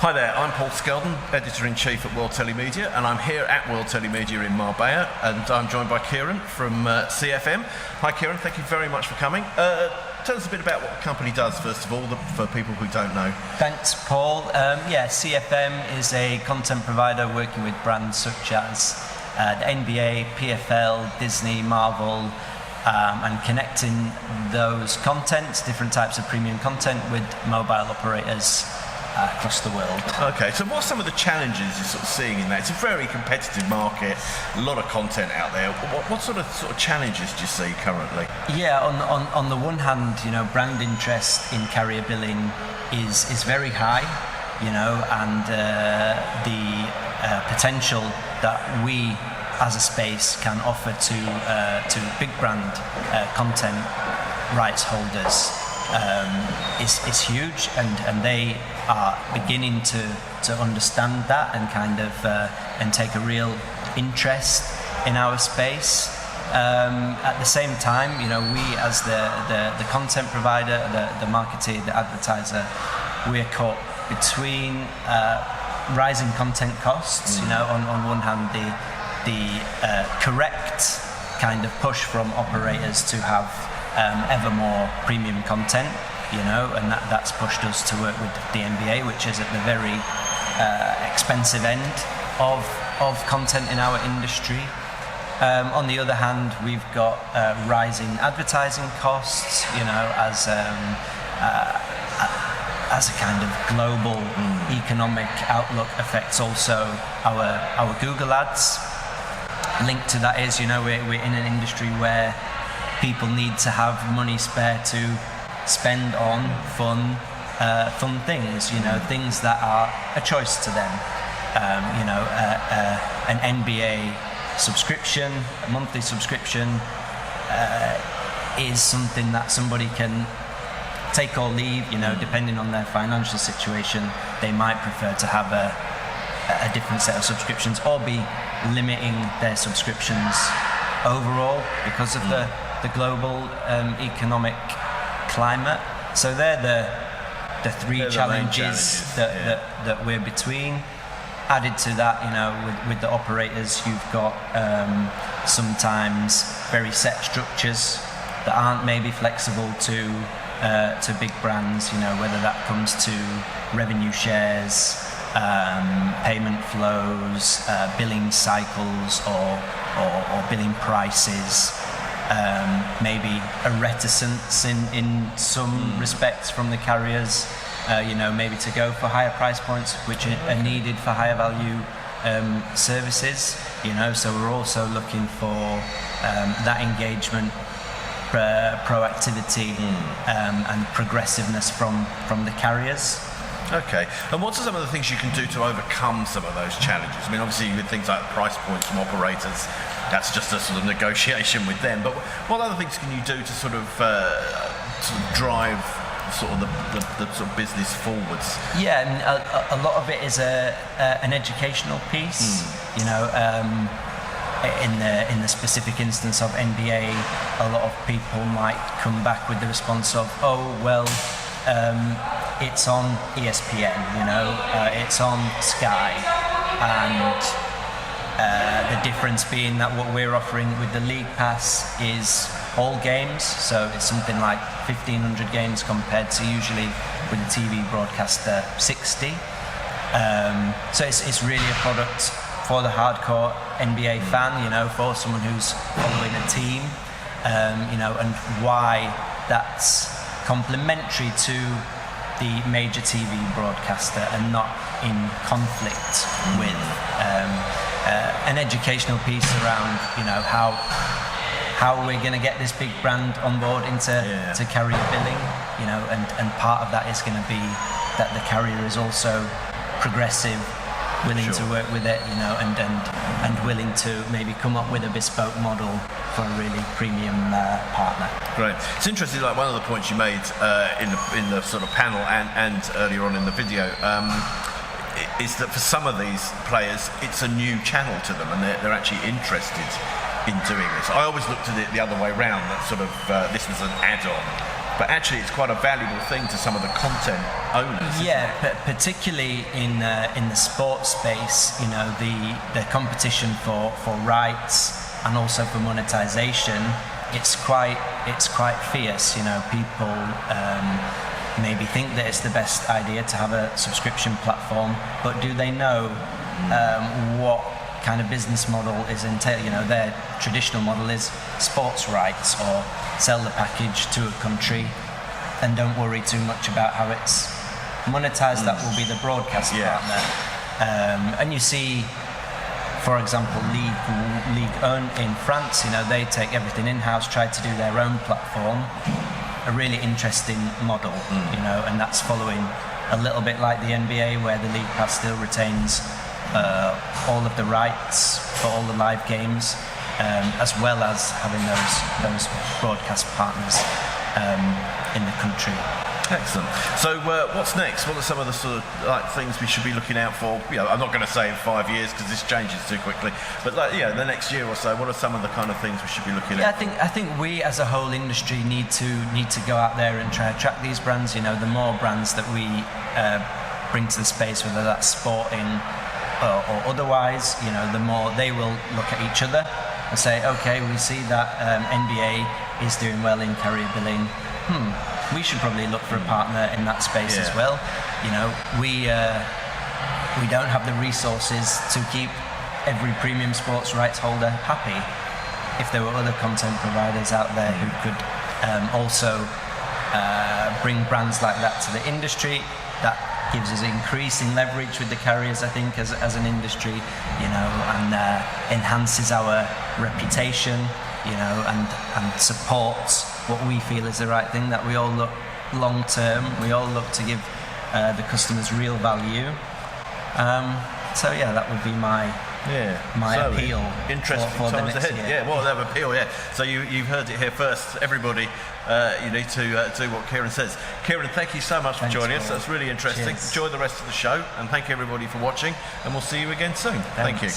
Hi there, I'm Paul Skeldon, Editor-in-Chief at World Telemedia, and I'm here at World Telemedia in Marbella, and I'm joined by Kieran from CFM. Hi Kieran, thank you very much for coming. Tell us a bit about what the company does, first of all, for people who don't know. Thanks, Paul. CFM is a content provider working with brands such as the NBA, PFL, Disney, Marvel, and connecting those contents, different types of premium content, with mobile operators across the world. Okay, so what are some of the challenges you're sort of seeing in that? It's a very competitive market, a lot of content out there. What sort of challenges do you see currently? Yeah, on the one hand, brand interest in carrier billing is very high, and the potential that we as a space can offer to big brand content rights holders is huge, and they are beginning to understand that and and take a real interest in our space. At the same time, we as the content provider, the marketer, the advertiser, we're caught between rising content costs. On one hand, the correct kind of push from operators to have ever more premium content, and that's pushed us to work with the NBA, which is at the very expensive end of content in our industry. On the other hand, we've got rising advertising costs, as a kind of global economic outlook affects also our Google ads. Linked to that is, we're in an industry where people need to have money spare to spend on fun things, things that are a choice to them. An NBA subscription, a monthly subscription, is something that somebody can take or leave, depending on their financial situation. They might prefer to have a different set of subscriptions, or be limiting their subscriptions overall because of the global economic climate. So they're the three challenges that we're between. Added to that, with the operators, you've got sometimes very set structures that aren't maybe flexible to big brands, whether that comes to revenue shares, payment flows, billing cycles, or billing prices. Maybe a reticence in some respects from the carriers, maybe to go for higher price points which are needed for higher value services. So we're also looking for that engagement, proactivity, and progressiveness from the carriers. Okay, and what are some of the things you can do to overcome some of those challenges? I mean, obviously with things like price points from operators, that's just a sort of negotiation with them, but what other things can you do to sort of drive sort of the sort of business forwards? Yeah, and a lot of it is an educational piece. In the specific instance of NBA, a lot of people might come back with the response of, it's on ESPN, it's on Sky, and the difference being that what we're offering with the League Pass is all games, so it's something like 1,500 games compared to usually with a TV broadcaster 60. So it's really a product for the hardcore NBA fan, for someone who's following a team, and why that's complementary to the major TV broadcaster and not in conflict with an educational piece around how we're going to get this big brand on board into carrier billing, and part of that is going to be that the carrier is also progressive, willing to work with it, and willing to maybe come up with a bespoke model for a really premium partner. Great. It's interesting, like one of the points you made in the sort of panel and earlier on in the video, is that for some of these players, it's a new channel to them, and they're actually interested in doing this. I always looked at it the other way round, that sort of this was an add-on but actually it's quite a valuable thing to some of the content owners. Yeah, particularly in the sports space, you know, the competition for rights and also for monetization, it's quite fierce. You know, people maybe think that it's the best idea to have a subscription platform, but do they know what kind of business model is entailed? You know, their traditional model is sports rights, or sell the package to a country and don't worry too much about how it's monetized. That will be the broadcast partner. And you see, for example, Ligue 1 in France, you know, they take everything in-house, try to do their own platform. A really interesting model, you know, and that's following a little bit like the NBA, where the League Pass still retains all of the rights for all the live games, as well as having those broadcast partners in the country. Excellent. So what's next? What are some of the sort of things we should be looking out for? You know, I'm not going to say in 5 years because this changes too quickly, but the next year or so, what are some of the kind of things we should be looking at? I think we as a whole industry need to go out there and try to attract these brands. You know, the more brands that we bring to the space, whether that's sporting or otherwise, you know, the more they will look at each other and say, okay, we see that NBA is doing well in carrier billing. We should probably look for a partner in that space as well. You know, we don't have the resources to keep every premium sports rights holder happy. If there were other content providers out there who could also bring brands like that to the industry, that gives us increasing leverage with the carriers, I think, as an industry, you know, and enhances our reputation, you know, and supports what we feel is the right thing, that we all look long term, we all look to give the customers real value. So yeah, that would be my appeal. Interesting for the times next ahead. year. Yeah, well, that appeal. Yeah. So you've heard it here first, everybody. You need to do what Kieran says. Kieran, thank you so much for joining us. That's really interesting. Cheers. Enjoy the rest of the show, and thank you everybody for watching. And we'll see you again soon. Thanks. Thank you.